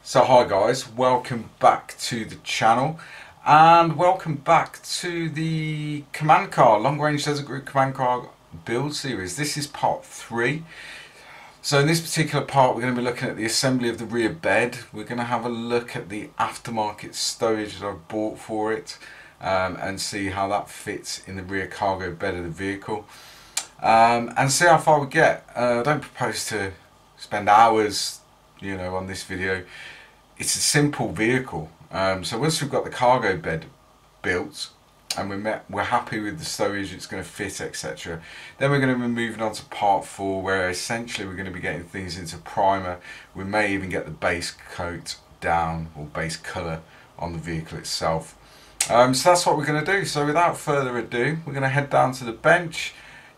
So hi guys, welcome back to the channel and welcome back to the command car, long range desert group command car build series. This is part 3. So in this particular part we're going to be looking at the assembly of the rear bed. We're going to have a look at the aftermarket stowage that I've bought for it and see how that fits in the rear cargo bed of the vehicle and see how far we get. I don't propose to spend hours on this video. It's a simple vehicle, so once we've got the cargo bed built and we're happy with the stowage it's going to fit, etc., then we're going to be moving on to part 4, where essentially we're going to be getting things into primer. We may even get the base coat down, or base colour on the vehicle itself. So that's what we're going to do. So without further ado, we're going to head down to the bench.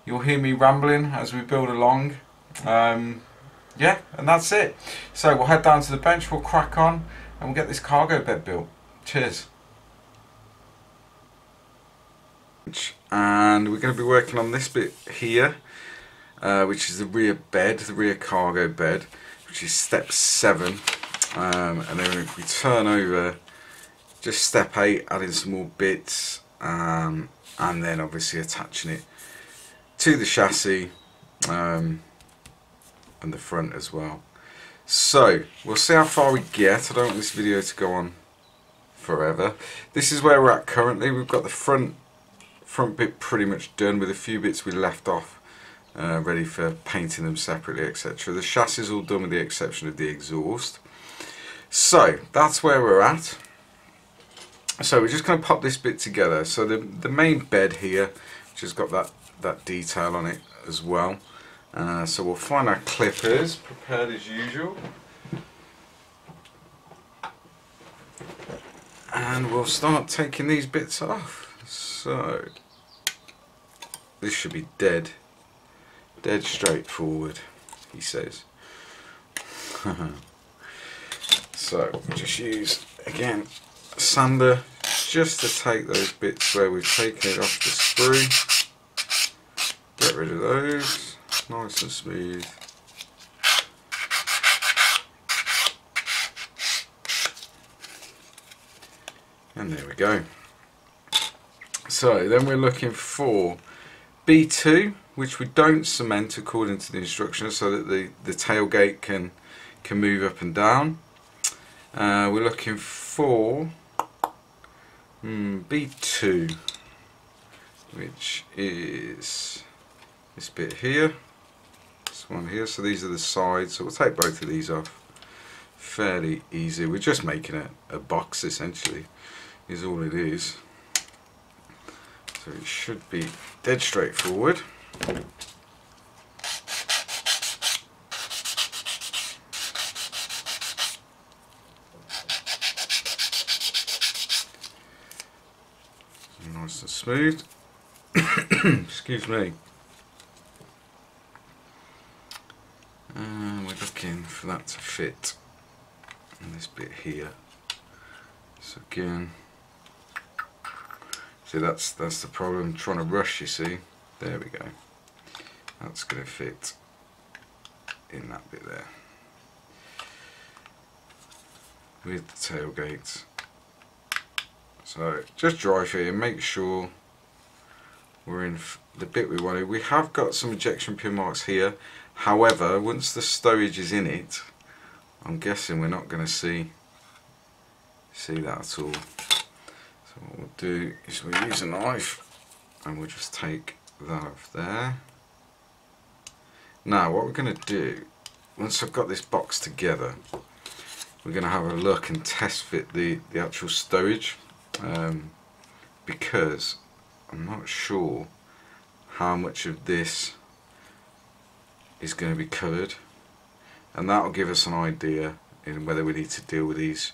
You'll hear me rambling as we build along. Yeah, and that's it. So we'll head down to the bench, we'll crack on, and we'll get this cargo bed built. Cheers. And we're going to be working on this bit here, which is the rear bed, the rear cargo bed, which is step 7. And then if we turn over, just step 8, adding some more bits, and then obviously attaching it to the chassis. And the front as well. So we'll see how far we get. I don't want this video to go on forever. This is where we're at currently. We've got the front bit pretty much done, with a few bits we left off, ready for painting them separately, etc. The chassis is all done with the exception of the exhaust. So that's where we're at. So we're just going to pop this bit together. So the main bed here, which has got that detail on it as well. So we'll find our clippers, prepared as usual, and we'll start taking these bits off. So this should be dead straightforward, he says. So we'll just use, again, a sander just to take those bits where we've taken it off the screw, get rid of those. Nice and smooth. And there we go. So then we're looking for B2, which we don't cement according to the instructions, so that the tailgate can move up and down. We're looking for B2, which is this bit here. One here. So these are the sides, so we'll take both of these off. Fairly easy. We're just making a box essentially, is all it is. So it should be dead straightforward. Nice and smooth. Excuse me. And we're looking for that to fit in this bit here. So again, see that's the problem, trying to rush, you see. There we go. That's going to fit in that bit there. With the tailgates. So just dry fit and make sure we're in the bit we wanted. We have got some ejection pin marks here. However, once the stowage is in it, I'm guessing we're not going to see that at all. So what we'll do is we'll use a knife and we'll just take that off there. Now what we're going to do, once I've got this box together, we're going to have a look and test fit the actual stowage, because I'm not sure how much of this is going to be covered, and that will give us an idea in whether we need to deal with these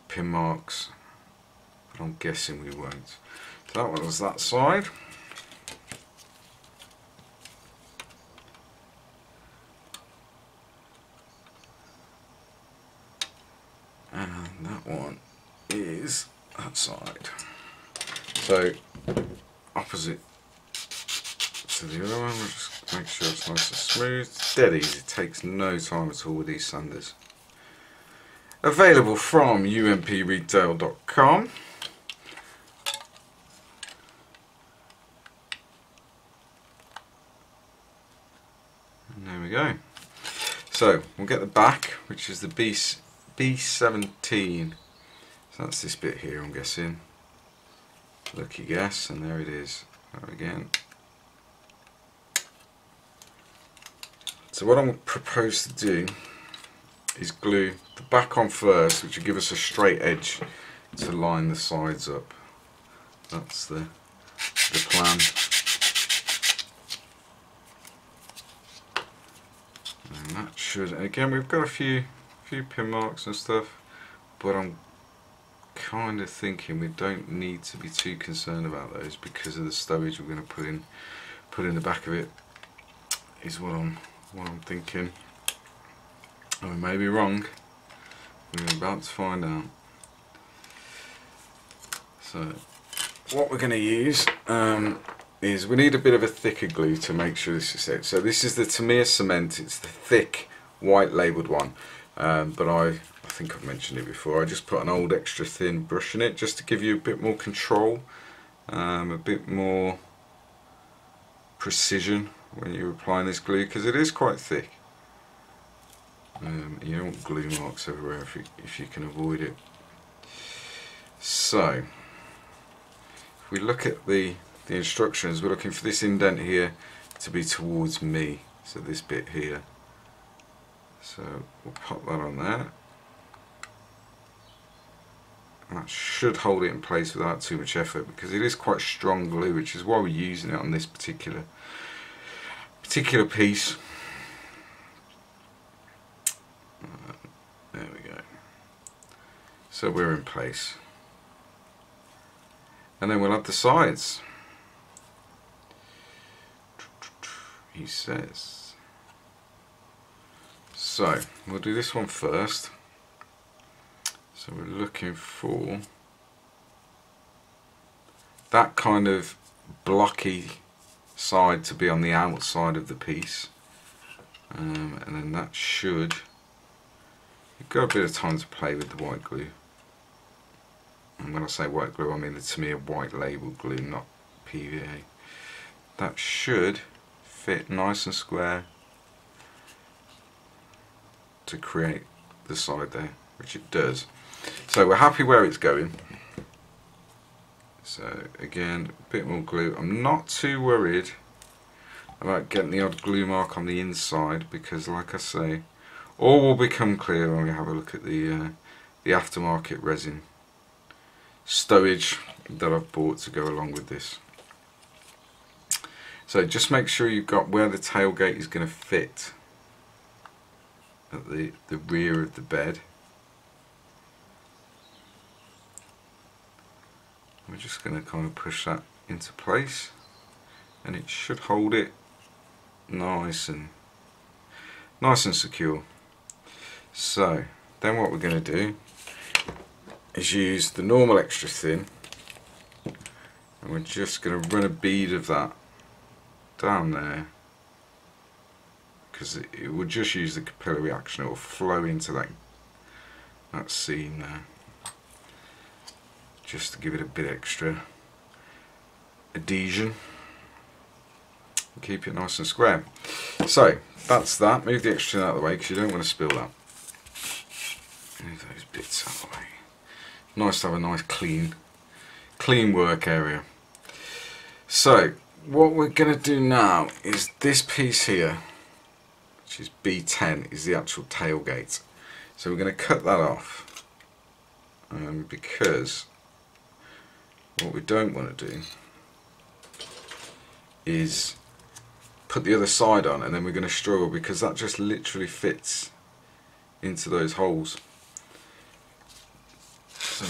pin marks, but I'm guessing we won't. So that was that side. And that one is that side. So opposite to the other one, we'll just make sure it's nice and smooth. Dead easy, it takes no time at all with these sanders. Available from umpretail.com. And there we go. So we'll get the back, which is the B17. So that's this bit here, I'm guessing. Lucky guess, and there it is. There again. So what I'm proposed to do is glue the back on first, which will give us a straight edge to line the sides up. That's the plan. And that should, again, we've got a few pin marks and stuff, but I'm kind of thinking we don't need to be too concerned about those because of the stowage we're going to put in the back of it, is what I'm thinking. I may be wrong. We're about to find out. So what we're going to use is, we need a bit of a thicker glue to make sure this is it. So this is the Tamiya cement. It's the thick white labelled one, but I think I've mentioned it before. I just put an old extra thin brush in it just to give you a bit more control, a bit more precision when you're applying this glue, because it is quite thick. You don't want glue marks everywhere if you can avoid it. So if we look at the instructions, we're looking for this indent here to be towards me, so this bit here. So we'll pop that on there. That should hold it in place without too much effort, because it is quite strong glue, which is why we're using it on this particular piece. There we go. So we're in place, and then we'll add the sides. He says. So we'll do this one first. So we're looking for that kind of blocky side to be on the outside of the piece, and then that should, you've got a bit of time to play with the white glue. And when I say white glue, I mean the Tamiya white label glue, not PVA. That should fit nice and square to create the side there, which it does. So we're happy where it's going. So again, a bit more glue. I'm not too worried about getting the odd glue mark on the inside, because like I say, all will become clear when we have a look at the aftermarket resin stowage that I've bought to go along with this. So just make sure you've got where the tailgate is going to fit at the rear of the bed. We're just going to kind of push that into place, and it should hold it nice and secure. So then what we're going to do is use the normal extra thin, and we're just going to run a bead of that down there, because it will just use the capillary action. It will flow into that seam there, just to give it a bit extra adhesion and keep it nice and square. So that's that. Move the extra out of the way, because you don't want to spill that. Move those bits out of the way. Nice to have a nice clean work area. So what we're going to do now is this piece here, which is B10, is the actual tailgate. So we're going to cut that off, because what we don't want to do is put the other side on, and then we're going to struggle, because that just literally fits into those holes. So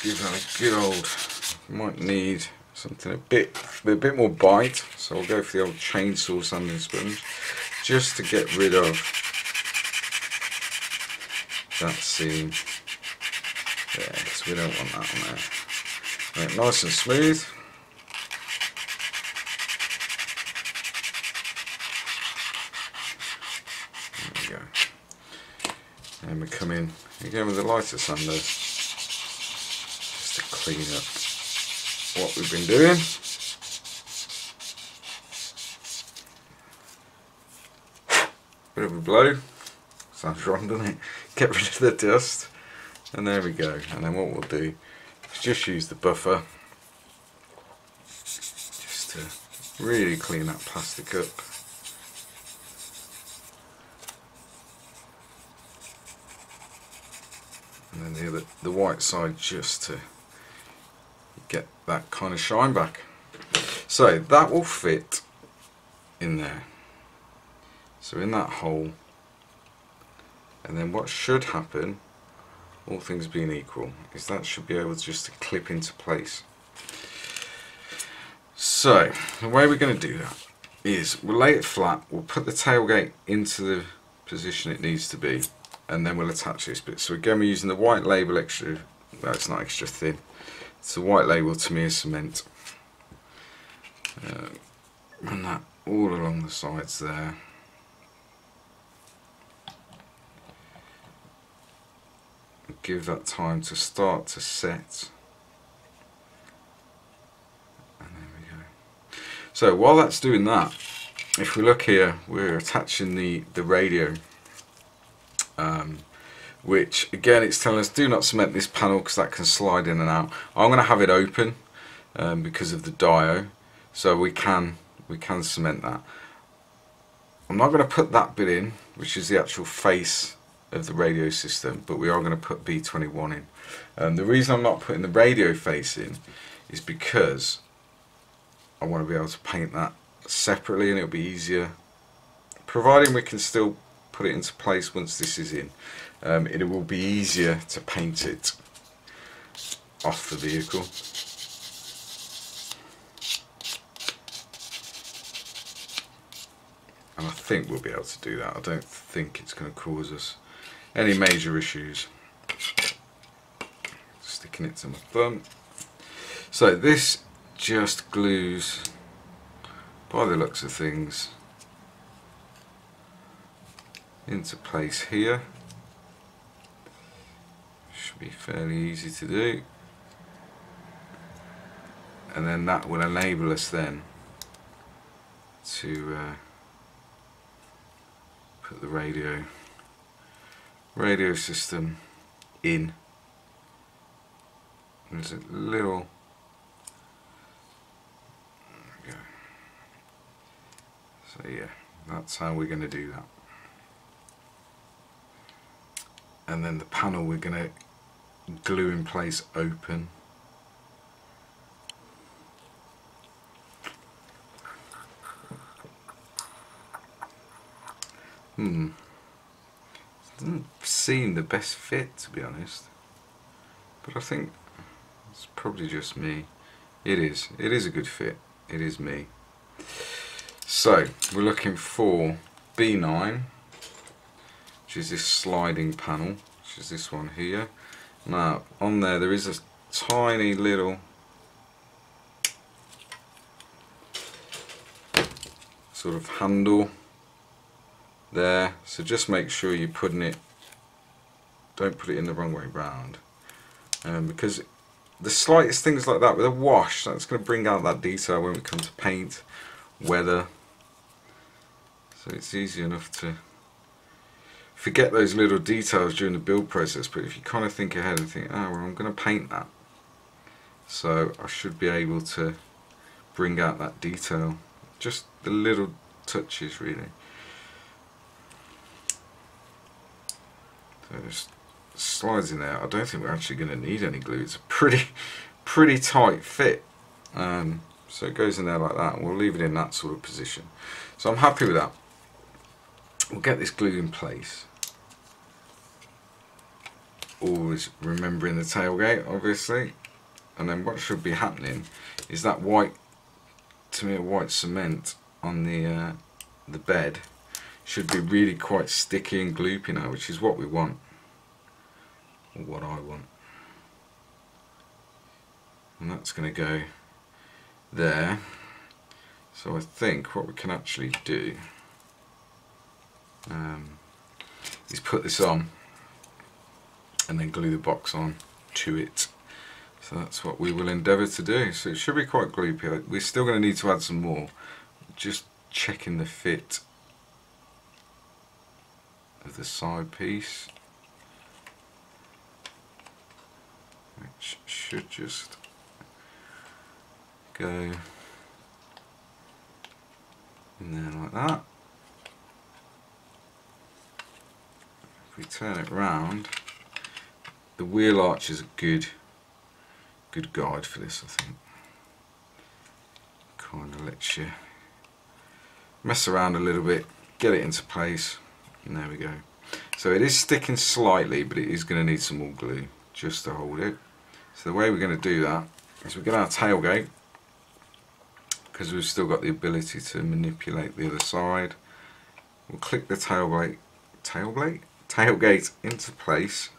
give that a good old, might need something a bit more bite, so I'll go for the old chainsaw sanding sponge just to get rid of that seam there, because we don't want that on there. Right, nice and smooth. There we go. And going to come in again with a lighter sander just to clean up what we've been doing. Bit of a blow, sounds wrong, doesn't it? Get rid of the dust, and there we go. And then what we'll do is just use the buffer just to really clean that plastic up. And then the white side just to get that kind of shine back. So that will fit in there. So in that hole, and then what should happen, all things being equal, is that should be able just to clip into place. So the way we're going to do that is we'll lay it flat, we'll put the tailgate into the position it needs to be, and then we'll attach this bit. So again, we're using the white label extra, well, it's not extra thin, it's the white label Tamiya cement. Run that all along the sides there. Give that time to start to set, and there we go. So while that's doing that, if we look here, we're attaching the radio, which again it's telling us do not cement this panel because that can slide in and out. I'm going to have it open because of the dio, so we can cement that. I'm not going to put that bit in, which is the actual face of the radio system, but we are going to put B21 in. The reason I'm not putting the radio face in is because I want to be able to paint that separately, and it'll be easier, providing we can still put it into place once this is in. It will be easier to paint it off the vehicle. And I think we'll be able to do that. I don't think it's going to cause us any major issues. Sticking it to my thumb. So this just glues, by the looks of things, into place here. Should be fairly easy to do. And then that will enable us then to put the radio system in. There's a little, there we go. So yeah, that's how we're going to do that. And then the panel we're going to glue in place open. Doesn't seem the best fit, to be honest, but I think it's probably just me. It is a good fit, it is me. So we're looking for B9, which is this sliding panel, which is this one here. Now on there is a tiny little sort of handle there, so just make sure you're putting it, don't put it in the wrong way round, because the slightest things like that with a wash, that's going to bring out that detail when we come to paint, weather. So it's easy enough to forget those little details during the build process, but if you kind of think ahead and think, oh well, I'm going to paint that, so I should be able to bring out that detail, just the little touches really. So it just slides in there. I don't think we're actually going to need any glue. It's a pretty tight fit. So it goes in there like that, and we'll leave it in that sort of position. So I'm happy with that. We'll get this glue in place. Always remembering the tailgate, obviously. And then what should be happening is that white, to me, white cement on the bed should be really quite sticky and gloopy now, which is what we want, or what I want. And that's going to go there. So I think what we can actually do is put this on and then glue the box on to it. So that's what we will endeavour to do. So it should be quite gloopy. We're still going to need to add some more. Just checking the fit of the side piece, which should just go in there like that. If we turn it round, the wheel arch is a good guide for this, I think. Kind of lets you mess around a little bit, get it into place, and there we go. So it is sticking slightly, but it is going to need some more glue just to hold it. So the way we're going to do that is we get our tailgate, because we've still got the ability to manipulate the other side. We'll click the tailgate into place,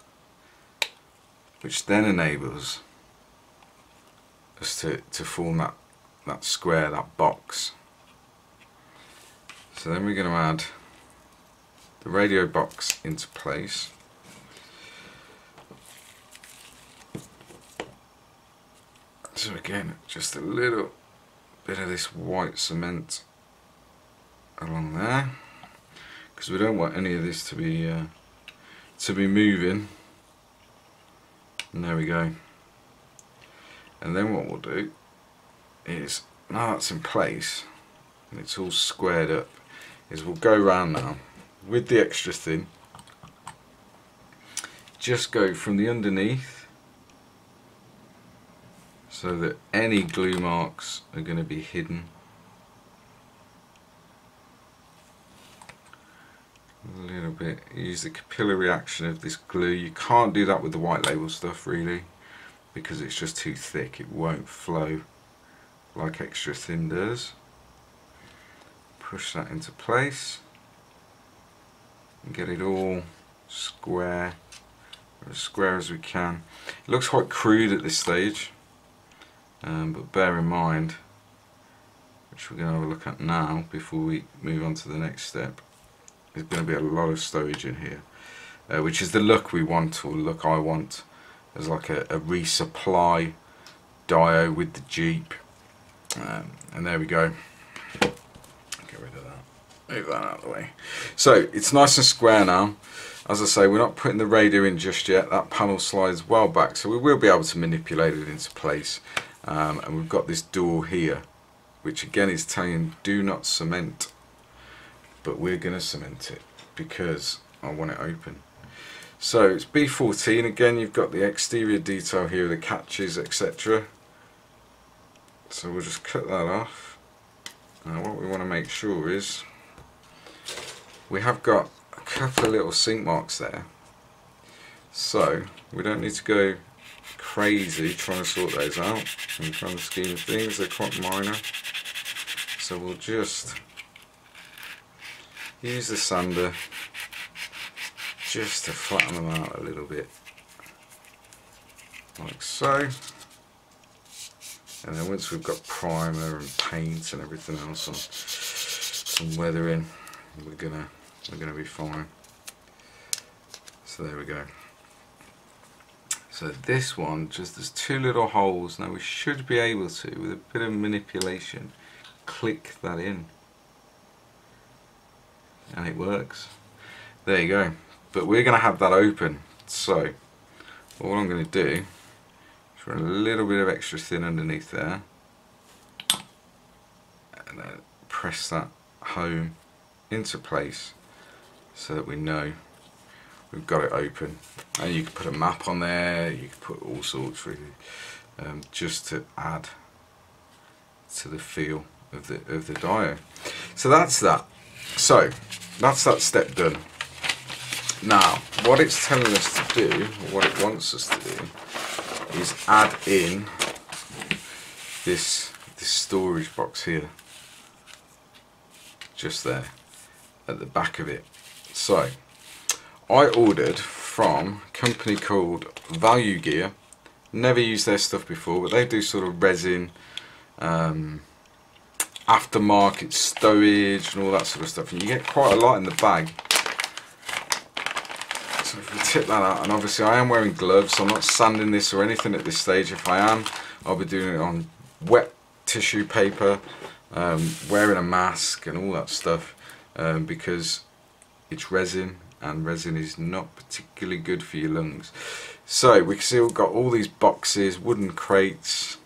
which then enables us to form that square, that box. So then we're going to add the radio box into place. So again, just a little bit of this white cement along there, because we don't want any of this to be moving. And there we go. And then what we'll do is, now that's in place and it's all squared up, is we'll go round now with the extra thin, just go from the underneath so that any glue marks are going to be hidden. A little bit, use the capillary action of this glue. You can't do that with the white label stuff really, because it's just too thick. It won't flow like extra thin does. Push that into place and get it all square, as square as we can. It looks quite crude at this stage, but bear in mind, which we're going to have a look at now before we move on to the next step, there's going to be a lot of stowage in here, which is the look we want, or look I want, as like a resupply dio with the Jeep. And there we go. Get rid of that. Move that out of the way. So it's nice and square now. As I say, we're not putting the radio in just yet. That panel slides well back, so we will be able to manipulate it into place. And we've got this door here, which again is telling do not cement, but we're going to cement it because I want it open. So it's B14. Again, you've got the exterior detail here, the catches, etc. So we'll just cut that off. Now what we want to make sure is we have got a couple of little sink marks there, so we don't need to go crazy trying to sort those out. In the grand scheme of things, they're quite minor, so we'll just use the sander just to flatten them out a little bit, like so. And then once we've got primer and paint and everything else on, some weathering, we're gonna be fine. So there we go. So this one, just there's two little holes. Now we should be able to, with a bit of manipulation, click that in, and it works. There you go. But we're going to have that open. So all I'm going to do is run a little bit of extra thin underneath there, and then press that home into place so that we know we've got it open. And you can put a map on there, you can put all sorts really, just to add to the feel of the dio. So that's that. So that's that step done. Now what it's telling us to do, or what it wants us to do, is add in this storage box here, just there at the back of it. So I ordered from a company called Value Gear. Never used their stuff before, but they do sort of resin, aftermarket stowage and all that sort of stuff, and you get quite a lot in the bag. So So if we tip that out, and obviously I am wearing gloves, so I'm not sanding this or anything at this stage. If I am, I'll be doing it on wet tissue paper, wearing a mask and all that stuff, because it's resin, and resin is not particularly good for your lungs. So we can see we've got all these boxes, wooden crates,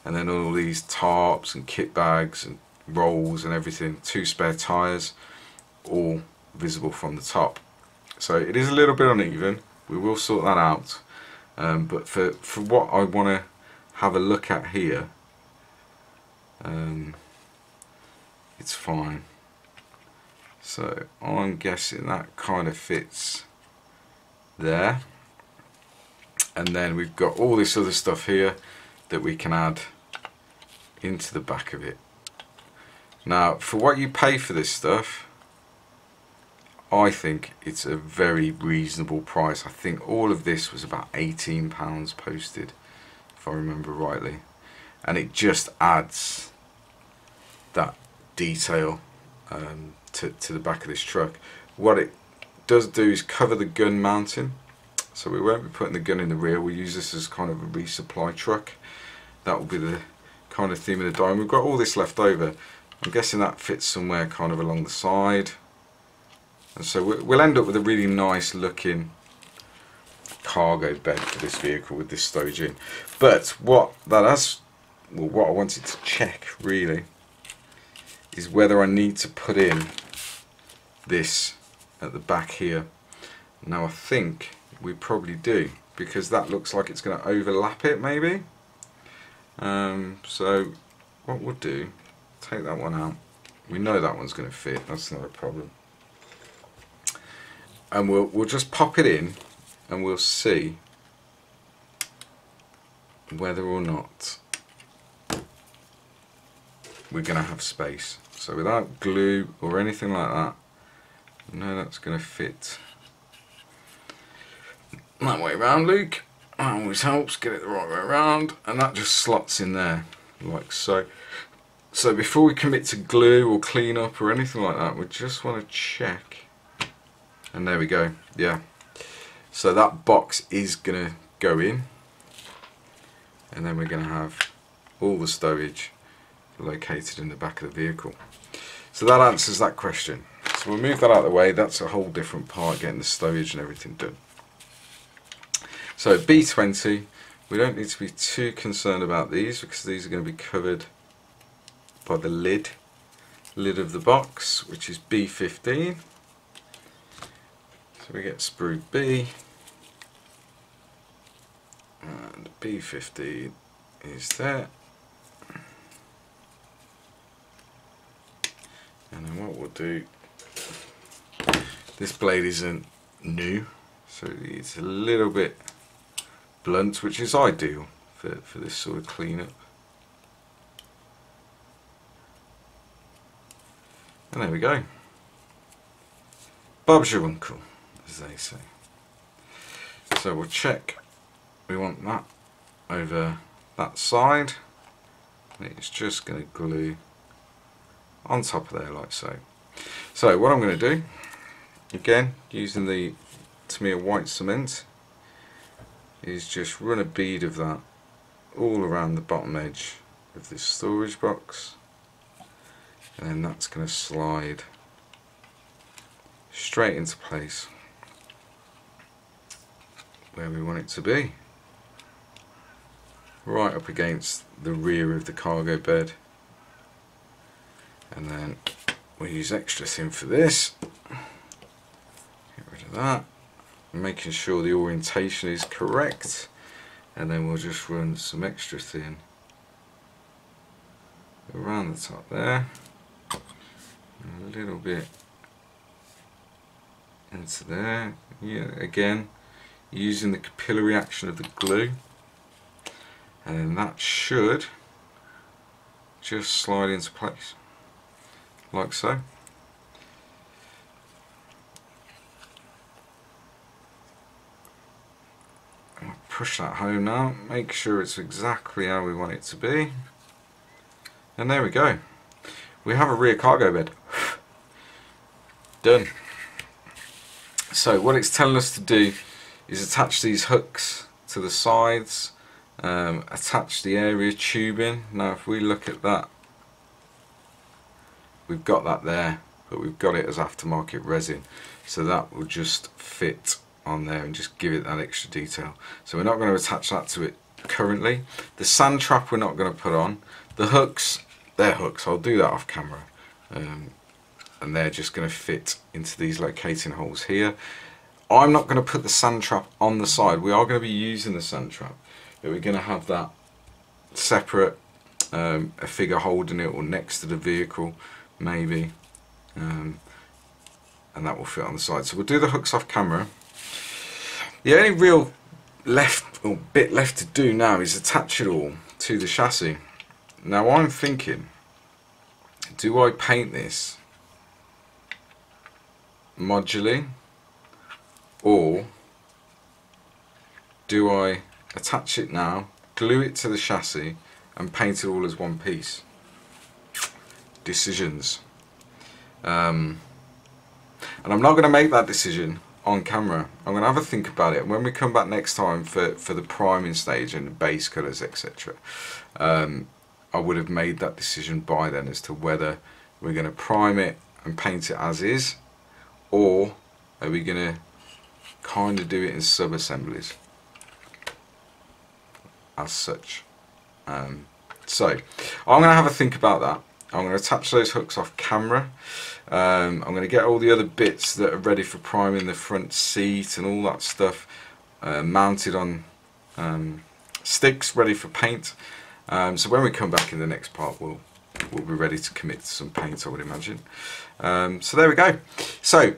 and then all these tarps and kit bags and rolls and everything, 2 spare tyres, all visible from the top. So it is a little bit uneven, we will sort that out, but for what I want to have a look at here, it's fine. So I'm guessing that kind of fits there, and then we've got all this other stuff here that we can add into the back of it. Now for what you pay for this stuff, I think it's a very reasonable price. I think all of this was about £18 posted, if I remember rightly, and it just adds that detail to the back of this truck. What it does do is cover the gun mounting, so we won't be putting the gun in the rear. We'll use this as kind of a resupply truck. That will be the kind of theme of the diamond. We've got all this left over. I'm guessing that fits somewhere kind of along the side. And so we'll end up with a really nice looking cargo bed for this vehicle with this stowage in. But what I wanted to check really is whether I need to put in this at the back here. Now I think we probably do, because that looks like it's going to overlap it maybe. So what we'll do, take that one out. We know that one's going to fit, that's not a problem. And we'll just pop it in and we'll see whether or not we're going to have space. So without glue or anything like that, no, that's going to fit that way around, Luke. That always helps, get it the right way around, and that just slots in there like so. So before we commit to glue or clean up or anything like that, we just want to check. And there we go, yeah. So that box is going to go in, and then we're going to have all the stowage located in the back of the vehicle. So that answers that question. So we'll move that out of the way. That's a whole different part, getting the stowage and everything done. So B20, we don't need to be too concerned about these, because these are going to be covered by the lid of the box, which is B15. So we get sprue B, and B15 is there. And then what we'll do, this blade isn't new, so it's a little bit blunt, which is ideal for this sort of cleanup. And there we go. Bob's your uncle, as they say. So we'll check. We want that over that side. And it's just going to glue on top of there like so. So what I'm going to do, again using the Tamiya white cement, is just run a bead of that all around the bottom edge of this storage box, and then that's going to slide straight into place where we want it to be, right up against the rear of the cargo bed. And then we'll use extra thin for this, get rid of that, making sure the orientation is correct, and then we'll just run some extra thin around the top there, and a little bit into there. Yeah, again using the capillary action of the glue, and then that should just slide into place like so. I'll push that home now, make sure it's exactly how we want it to be, and there we go. We have a rear cargo bed. Done. So what it's telling us to do is attach these hooks to the sides, attach the area tubing. Now if we look at that, we've got that there, but we've got it as aftermarket resin, so that will just fit on there and just give it that extra detail. So we're not going to attach that to it currently. The sand trap we're not going to put on. The hooks, they're hooks, I'll do that off camera, and they're just going to fit into these locating holes here. I'm not going to put the sand trap on the side. We are going to be using the sand trap, but we're going to have that separate, a figure holding it or next to the vehicle maybe, and that will fit on the side. So we'll do the hooks off camera. The only real bit left to do now is attach it all to the chassis. Now I'm thinking, do I paint this modularly, or do I attach it now, glue it to the chassis and paint it all as one piece? Decisions. And I'm not going to make that decision on camera. I'm going to have a think about it, and when we come back next time for the priming stage and the base colours, etc., I would have made that decision by then as to whether we're going to prime it and paint it as is, or are we going to kind of do it in sub-assemblies as such. So I'm going to have a think about that. I'm going to attach those hooks off camera. I'm going to get all the other bits that are ready for priming, the front seat and all that stuff, mounted on sticks ready for paint. So when we come back in the next part, we'll be ready to commit to some paint, I would imagine. So there we go. So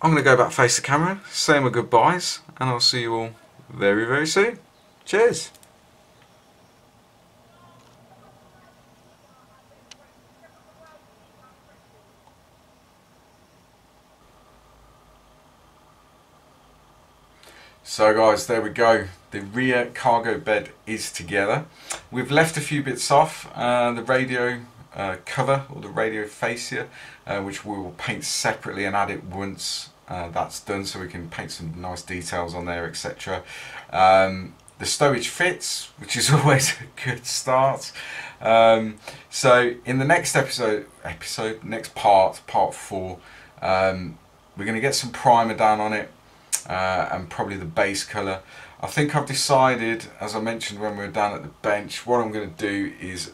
I'm going to go back face the camera, say my goodbyes, and I'll see you all very, very soon. Cheers. So guys, there we go. The rear cargo bed is together. We've left a few bits off. The radio cover, or the radio fascia, which we will paint separately and add it once that's done, so we can paint some nice details on there, etc. The stowage fits, which is always a good start. So in the next next part 4, we're going to get some primer down on it, and probably the base colour. I think I've decided, as I mentioned when we were down at the bench, what I'm going to do is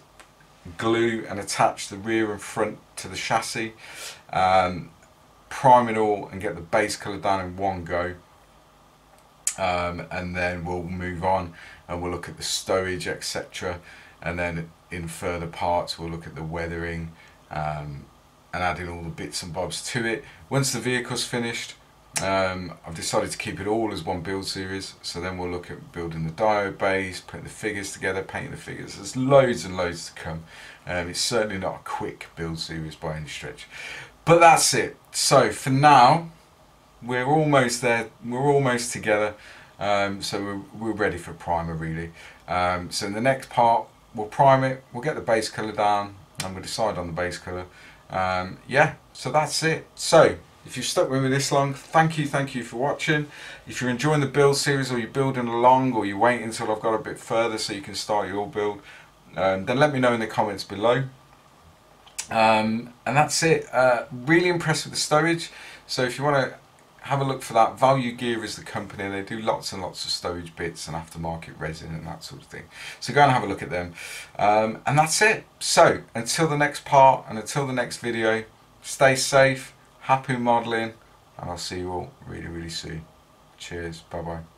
glue and attach the rear and front to the chassis, prime it all and get the base colour down in one go, and then we'll move on and we'll look at the stowage, etc., and then in further parts we'll look at the weathering, and adding all the bits and bobs to it. Once the vehicle's finished, I've decided to keep it all as one build series, so then we'll look at building the diode base, putting the figures together, painting the figures. There's loads and loads to come. It's certainly not a quick build series by any stretch, but that's it. So for now, we're almost there, we're almost together, so we're ready for primer really. So in the next part we'll prime it, we'll get the base colour down, and we'll decide on the base colour. Yeah, so that's it. So if you've stuck with me this long, thank you for watching. If you're enjoying the build series, or you're building along, or you're waiting until I've got a bit further so you can start your build, then let me know in the comments below. And that's it. Really impressed with the stowage, so if you want to have a look for that, Value Gear is the company, and they do lots and lots of stowage bits and aftermarket resin and that sort of thing, so go and have a look at them. And that's it. So until the next part and until the next video, stay safe, happy modelling, and I'll see you all really, really soon. Cheers, bye bye.